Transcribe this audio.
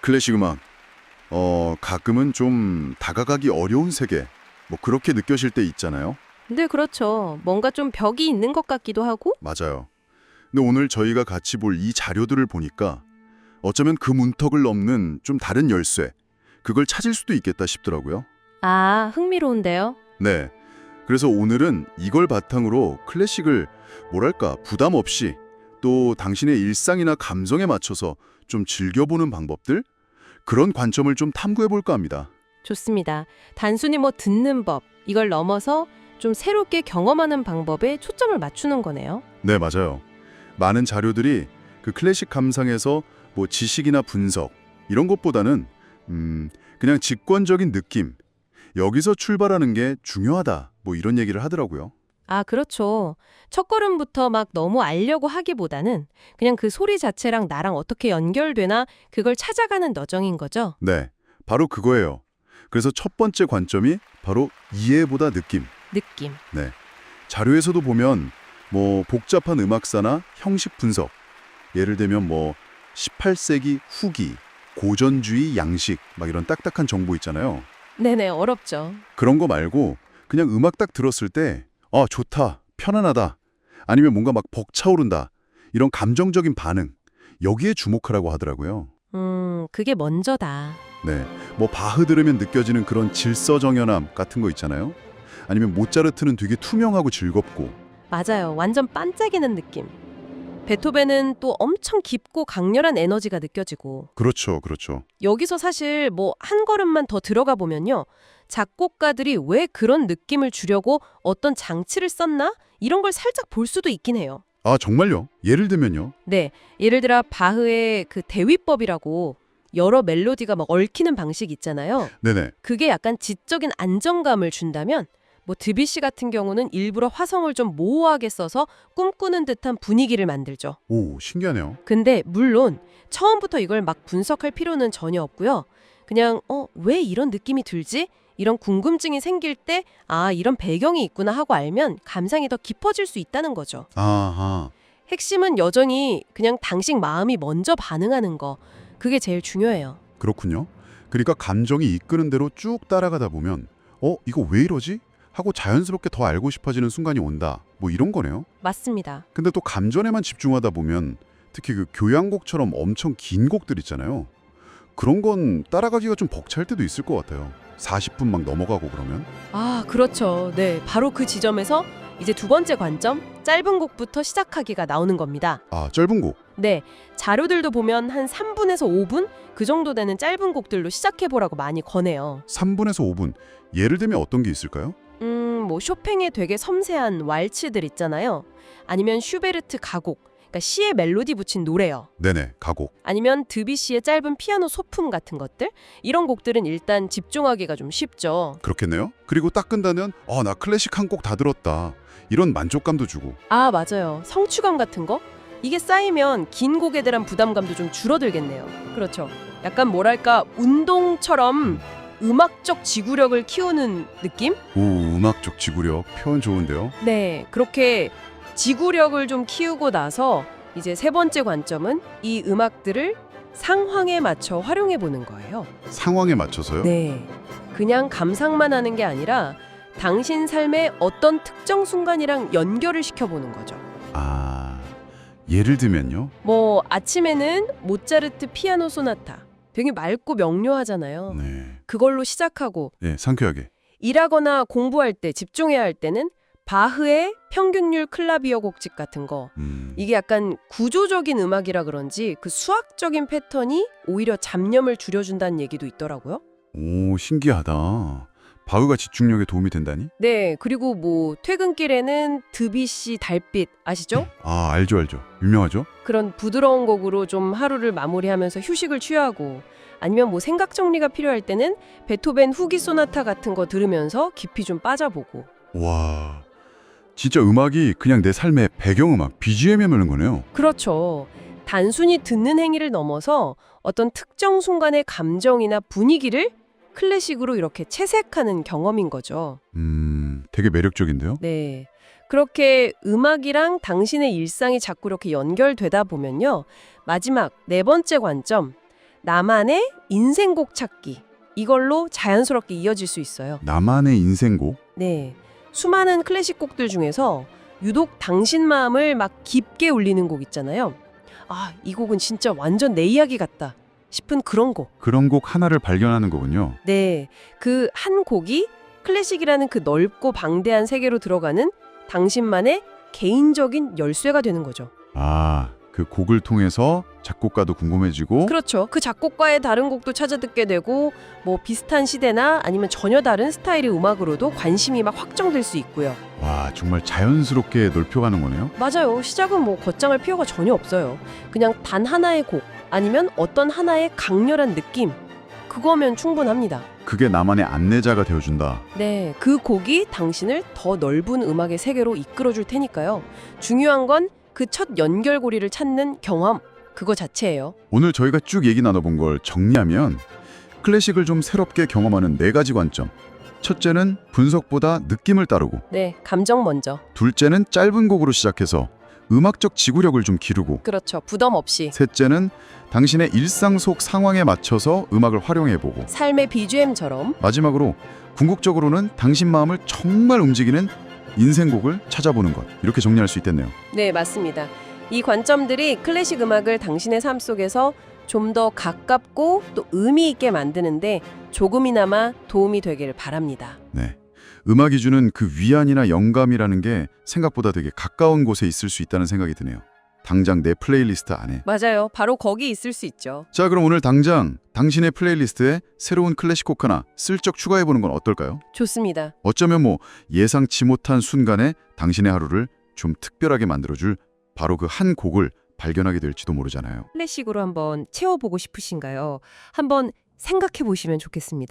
클래식 음악, 가끔은 좀 다가가기 어려운 세계, 뭐 그렇게 느껴질 때 있잖아요. 네, 그렇죠. 뭔가 좀 벽이 있는 것 같기도 하고. 맞아요. 근데 오늘 저희가 같이 볼 이 자료들을 보니까 어쩌면 그 문턱을 넘는 좀 다른 열쇠, 그걸 찾을 수도 있겠다 싶더라고요. 아, 흥미로운데요. 네. 그래서 오늘은 이걸 바탕으로 클래식을 뭐랄까 부담 없이 또 당신의 일상이나 감성에 맞춰서 좀 즐겨보는 방법들? 그런 관점을 좀 탐구해볼까 합니다. 좋습니다. 단순히 뭐 듣는 법, 이걸 넘어서 좀 새롭게 경험하는 방법에 초점을 맞추는 거네요. 네, 맞아요. 많은 자료들이 그 클래식 감상에서 뭐 지식이나 분석 이런 것보다는 그냥 직관적인 느낌 여기서 출발하는 게 중요하다 뭐 이런 얘기를 하더라고요. 아, 그렇죠. 첫걸음부터 막 너무 알려고 하기보다는 그냥 그 소리 자체랑 나랑 어떻게 연결되나 그걸 찾아가는 여정인 거죠. 네, 바로 그거예요. 그래서 첫 번째 관점이 바로 이해보다 느낌. 느낌. 네, 자료에서도 보면 뭐 복잡한 음악사나 형식 분석 예를 들면 뭐 18세기 후기 고전주의 양식 막 이런 딱딱한 정보 있잖아요. 네네, 어렵죠. 그런 거 말고 그냥 음악 딱 들었을 때 좋다, 편안하다, 아니면 뭔가 막 벅차오른다 이런 감정적인 반응 여기에 주목하라고 하더라고요. 그게 먼저다. 네, 뭐 바흐 들으면 느껴지는 그런 질서정연함 같은 거 있잖아요. 아니면 모차르트는 되게 투명하고 즐겁고 맞아요. 완전 반짝이는 느낌. 베토벤은 또 엄청 깊고 강렬한 에너지가 느껴지고 그렇죠, 그렇죠. 여기서 사실 뭐 한 걸음만 더 들어가 보면요. 작곡가들이 왜 그런 느낌을 주려고 어떤 장치를 썼나? 이런 걸 살짝 볼 수도 있긴 해요. 아, 정말요? 예를 들면요. 네, 예를 들어 바흐의 그 대위법이라고 여러 멜로디가 막 얽히는 방식 있잖아요. 네네. 그게 약간 지적인 안정감을 준다면 뭐 드뷔시 같은 경우는 일부러 화성을 좀 모호하게 써서 꿈꾸는 듯한 분위기를 만들죠. 오, 신기하네요. 근데 물론 처음부터 이걸 막 분석할 필요는 전혀 없고요. 그냥 왜 이런 느낌이 들지? 이런 궁금증이 생길 때 이런 배경이 있구나 하고 알면 감상이 더 깊어질 수 있다는 거죠. 아하. 핵심은 여전히 그냥 당신 마음이 먼저 반응하는 거. 그게 제일 중요해요. 그렇군요. 그러니까 감정이 이끄는 대로 쭉 따라가다 보면 이거 왜 이러지? 하고 자연스럽게 더 알고 싶어지는 순간이 온다. 뭐 이런 거네요. 맞습니다. 근데 또 감정에만 집중하다 보면 특히 그 교향곡처럼 엄청 긴 곡들 있잖아요. 그런 건 따라가기가 좀 벅찰 때도 있을 것 같아요. 40분 막 넘어가고 그러면. 아, 그렇죠. 네, 바로 그 지점에서 이제 두 번째 관점, 짧은 곡부터 시작하기가 나오는 겁니다. 아, 짧은 곡. 네, 자료들도 보면 한 3분에서 5분 그 정도 되는 짧은 곡들로 시작해보라고 많이 권해요. 3분에서 5분. 예를 들면 어떤 게 있을까요? 뭐 쇼팽의 되게 섬세한 왈츠들 있잖아요. 아니면 슈베르트 가곡, 그러니까 시에 멜로디 붙인 노래요. 네네, 가곡. 아니면 드뷔시의 짧은 피아노 소품 같은 것들? 이런 곡들은 일단 집중하기가 좀 쉽죠. 그렇겠네요. 그리고 딱 끝나면 나 클래식 한 곡 다 들었다. 이런 만족감도 주고. 아, 맞아요. 성취감 같은 거? 이게 쌓이면 긴 곡에 대한 부담감도 좀 줄어들겠네요. 그렇죠. 약간 뭐랄까 운동처럼 음악적 지구력을 키우는 느낌? 오, 음악적 지구력 표현 좋은데요. 네, 그렇게 지구력을 좀 키우고 나서 이제 세 번째 관점은 이 음악들을 상황에 맞춰 활용해 보는 거예요. 상황에 맞춰서요? 네, 그냥 감상만 하는 게 아니라 당신 삶의 어떤 특정 순간이랑 연결을 시켜보는 거죠. 아, 예를 들면요? 뭐 아침에는 모차르트 피아노 소나타 되게 맑고 명료하잖아요. 네. 그걸로 시작하고 예, 상쾌하게. 일하거나 공부할 때 집중해야 할 때는 바흐의 평균율 클라비어 곡집 같은 거. 이게 약간 구조적인 음악이라 그런지 그 수학적인 패턴이 오히려 잡념을 줄여준다는 얘기도 있더라고요. 오, 신기하다. 바흐가 집중력에 도움이 된다니? 네, 그리고 뭐 퇴근길에는 드뷔시 달빛 아시죠? 아, 알죠, 알죠. 유명하죠? 그런 부드러운 곡으로 좀 하루를 마무리하면서 휴식을 취하고 아니면 뭐 생각 정리가 필요할 때는 베토벤 후기 소나타 같은 거 들으면서 깊이 좀 빠져보고. 와, 진짜 음악이 그냥 내 삶의 배경음악, BGM이 되는 거네요. 그렇죠. 단순히 듣는 행위를 넘어서 어떤 특정 순간의 감정이나 분위기를 클래식으로 이렇게 채색하는 경험인 거죠. 되게 매력적인데요? 네. 그렇게 음악이랑 당신의 일상이 자꾸 이렇게 연결되다 보면요. 마지막 네 번째 관점, 나만의 인생곡 찾기. 이걸로 자연스럽게 이어질 수 있어요. 나만의 인생곡? 네. 수많은 클래식 곡들 중에서 유독 당신 마음을 막 깊게 울리는 곡 있잖아요. 아, 이 곡은 진짜 완전 내 이야기 같다 싶은 그런 곡. 그런 곡 하나를 발견하는 거군요. 네. 그 한 곡이 클래식이라는 그 넓고 방대한 세계로 들어가는 당신만의 개인적인 열쇠가 되는 거죠. 아, 그 곡을 통해서 작곡가도 궁금해지고 그렇죠. 그 작곡가의 다른 곡도 찾아 듣게 되고 뭐 비슷한 시대나 아니면 전혀 다른 스타일의 음악으로도 관심이 막 확정될 수 있고요. 와, 정말 자연스럽게 넓혀가는 거네요. 맞아요. 시작은 뭐 걷장할 필요가 전혀 없어요. 그냥 단 하나의 곡 아니면 어떤 하나의 강렬한 느낌 그거면 충분합니다. 그게 나만의 안내자가 되어준다. 네, 그 곡이 당신을 더 넓은 음악의 세계로 이끌어줄 테니까요. 중요한 건 그 첫 연결고리를 찾는 경험 그거 자체예요. 오늘 저희가 쭉 얘기 나눠본 걸 정리하면 클래식을 좀 새롭게 경험하는 4가지 관점. 첫째는 분석보다 느낌을 따르고, 네, 감정 먼저. 둘째는 짧은 곡으로 시작해서 음악적 지구력을 좀 기르고, 그렇죠. 부담 없이. 셋째는 당신의 일상 속 상황에 맞춰서 음악을 활용해보고, 삶의 BGM처럼. 마지막으로 궁극적으로는 당신 마음을 정말 움직이는 인생곡을 찾아보는 것. 이렇게 정리할 수 있겠네요. 네, 맞습니다. 이 관점들이 클래식 음악을 당신의 삶 속에서 좀 더 가깝고 또 의미 있게 만드는데 조금이나마 도움이 되길 바랍니다. 네. 음악이 주는 그 위안이나 영감이라는 게 생각보다 되게 가까운 곳에 있을 수 있다는 생각이 드네요. 당장 내 플레이리스트 안에. 맞아요. 바로 거기 있을 수 있죠. 자, 그럼 오늘 당장 당신의 플레이리스트에 새로운 클래식 곡 하나 슬쩍 추가해보는 건 어떨까요? 좋습니다. 어쩌면 뭐 예상치 못한 순간에 당신의 하루를 좀 특별하게 만들어줄 바로 그 한 곡을 발견하게 될지도 모르잖아요. 클래식으로 한번 채워보고 싶으신가요? 한번 생각해 보시면 좋겠습니다.